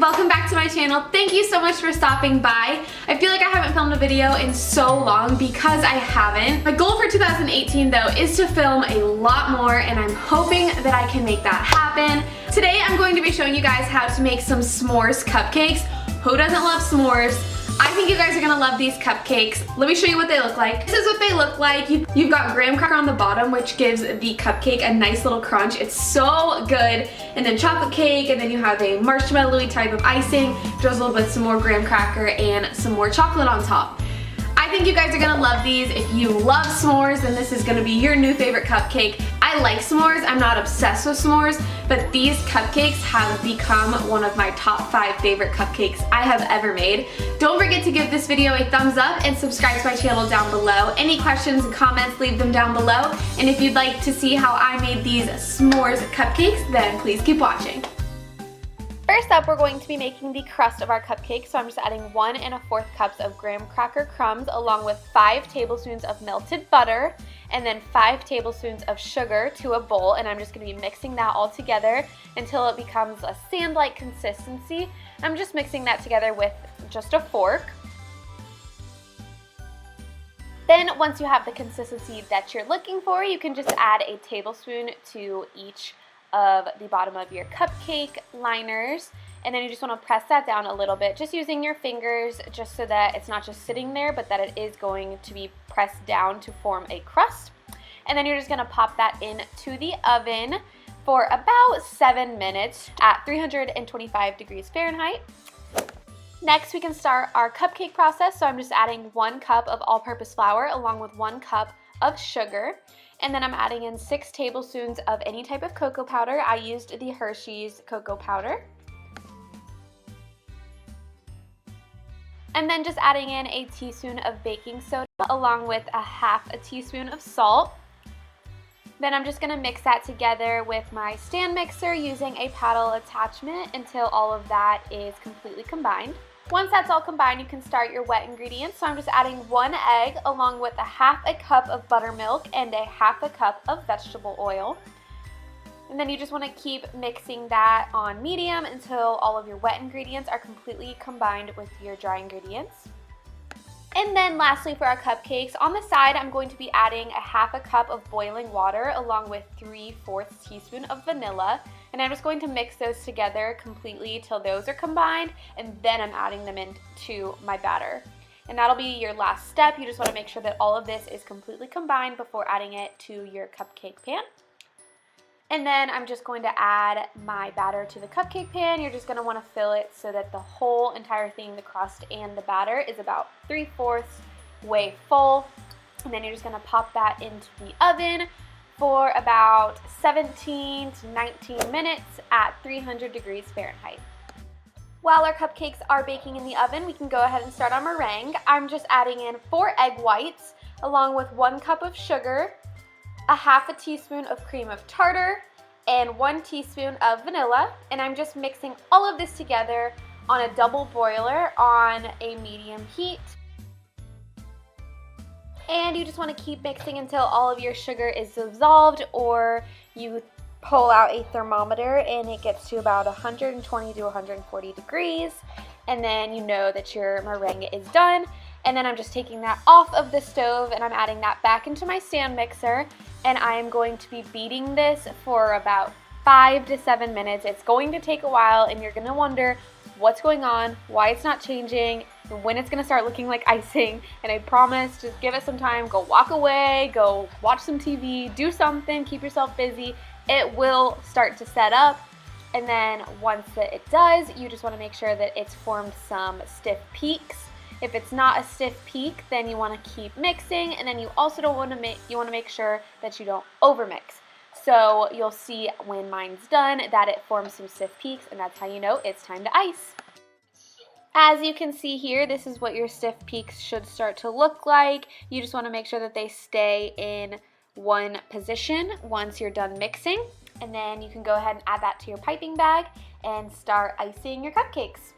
welcome back to my channel. Thank you so much for stopping by. I feel like I haven't filmed a video in so long because I haven't. My goal for 2018 though is to film a lot more, and I'm hoping that I can make that happen. Today I'm going to be showing you guys how to make some s'mores cupcakes. Who doesn't love s'mores? I think you guys are gonna love these cupcakes. Let me show you what they look like. This is what they look like. You've got graham cracker on the bottom, which gives the cupcake a nice little crunch. It's so good. And then chocolate cake, and then you have a marshmallowy type of icing, which goes a little bit some more graham cracker and some more chocolate on top. I think you guys are gonna love these. If you love s'mores, then this is gonna be your new favorite cupcake. I like s'mores, I'm not obsessed with s'mores, but these cupcakes have become one of my top 5 favorite cupcakes I have ever made. Don't forget to give this video a thumbs up and subscribe to my channel down below. Any questions and comments, leave them down below. And if you'd like to see how I made these s'mores cupcakes, then please keep watching. First up, we're going to be making the crust of our cupcake, so I'm just adding 1 1/4 cups of graham cracker crumbs along with 5 tablespoons of melted butter and then 5 tablespoons of sugar to a bowl, and I'm just going to be mixing that all together until it becomes a sand-like consistency. I'm just mixing that together with just a fork. Then once you have the consistency that you're looking for, you can just add a tablespoon to each of the bottom of your cupcake liners, and then you just want to press that down a little bit, just using your fingers, just so that it's not just sitting there, but that it is going to be pressed down to form a crust. And then you're just going to pop that into the oven for about 7 minutes at 325 degrees Fahrenheit. Next, we can start our cupcake process. So I'm just adding 1 cup of all-purpose flour along with 1 cup of sugar. And then I'm adding in 6 tablespoons of any type of cocoa powder. I used the Hershey's cocoa powder. And then just adding in a teaspoon of baking soda along with a 1/2 teaspoon of salt. Then I'm just going to mix that together with my stand mixer using a paddle attachment until all of that is completely combined. Once that's all combined, you can start your wet ingredients. So I'm just adding 1 egg along with a 1/2 cup of buttermilk and a 1/2 cup of vegetable oil. And then you just want to keep mixing that on medium until all of your wet ingredients are completely combined with your dry ingredients. And then lastly, for our cupcakes, on the side I'm going to be adding a 1/2 cup of boiling water along with 3/4 teaspoon of vanilla. And I'm just going to mix those together completely till those are combined, and then I'm adding them into my batter. And that'll be your last step. You just want to make sure that all of this is completely combined before adding it to your cupcake pan. And then I'm just going to add my batter to the cupcake pan. You're just going to want to fill it so that the whole entire thing, the crust and the batter, is about 3/4 way full. And then you're just going to pop that into the oven for about 17 to 19 minutes at 300 degrees Fahrenheit. While our cupcakes are baking in the oven, we can go ahead and start our meringue. I'm just adding in 4 egg whites along with 1 cup of sugar, a 1/2 teaspoon of cream of tartar, and 1 teaspoon of vanilla. And I'm just mixing all of this together on a double boiler on a medium heat. And you just want to keep mixing until all of your sugar is dissolved, or you pull out a thermometer and it gets to about 120 to 140 degrees. And then you know that your meringue is done. And then I'm just taking that off of the stove and I'm adding that back into my stand mixer. And I am going to be beating this for about 5 to 7 minutes. It's going to take a while and you're going to wonder what's going on, why it's not changing, when it's going to start looking like icing. And I promise, just give it some time, go walk away, go watch some TV, do something, keep yourself busy. It will start to set up. And then once it does, you just want to make sure that it's formed some stiff peaks. If it's not a stiff peak, then you want to keep mixing, and then you also don't want to make sure that you don't overmix. So you'll see when mine's done that it forms some stiff peaks, and that's how you know it's time to ice. As you can see here, this is what your stiff peaks should start to look like. You just want to make sure that they stay in one position once you're done mixing, and then you can go ahead and add that to your piping bag and start icing your cupcakes.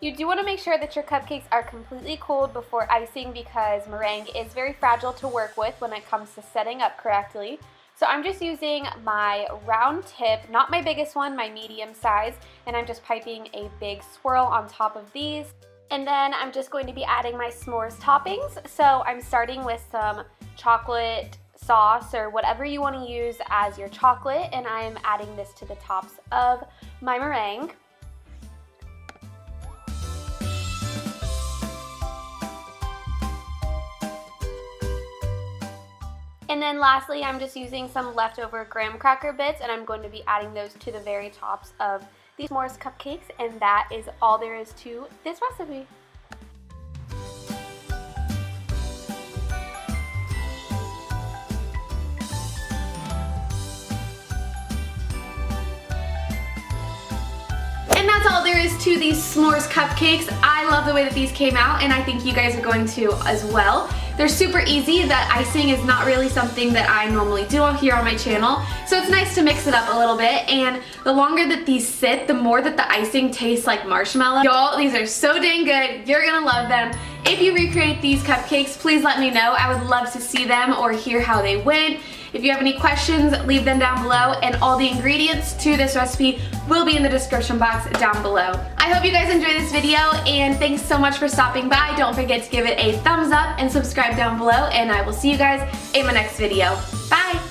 You do want to make sure that your cupcakes are completely cooled before icing because meringue is very fragile to work with when it comes to setting up correctly. So I'm just using my round tip, not my biggest one, my medium size, and I'm just piping a big swirl on top of these. And then I'm just going to be adding my s'mores toppings. So I'm starting with some chocolate sauce or whatever you want to use as your chocolate, and I'm adding this to the tops of my meringue. And then lastly, I'm just using some leftover graham cracker bits, and I'm going to be adding those to the very tops of these s'mores cupcakes, and that is all there is to this recipe. And that's all there is to these s'mores cupcakes. I love the way that these came out, and I think you guys are going to as well. They're super easy. That icing is not really something that I normally do here on my channel, so it's nice to mix it up a little bit, and the longer that these sit, the more that the icing tastes like marshmallow. Y'all, these are so dang good. You're gonna love them. If you recreate these cupcakes, please let me know. I would love to see them or hear how they went. If you have any questions, leave them down below, and all the ingredients to this recipe will be in the description box down below. I hope you guys enjoyed this video, and thanks so much for stopping by. Don't forget to give it a thumbs up and subscribe down below, and I will see you guys in my next video. Bye!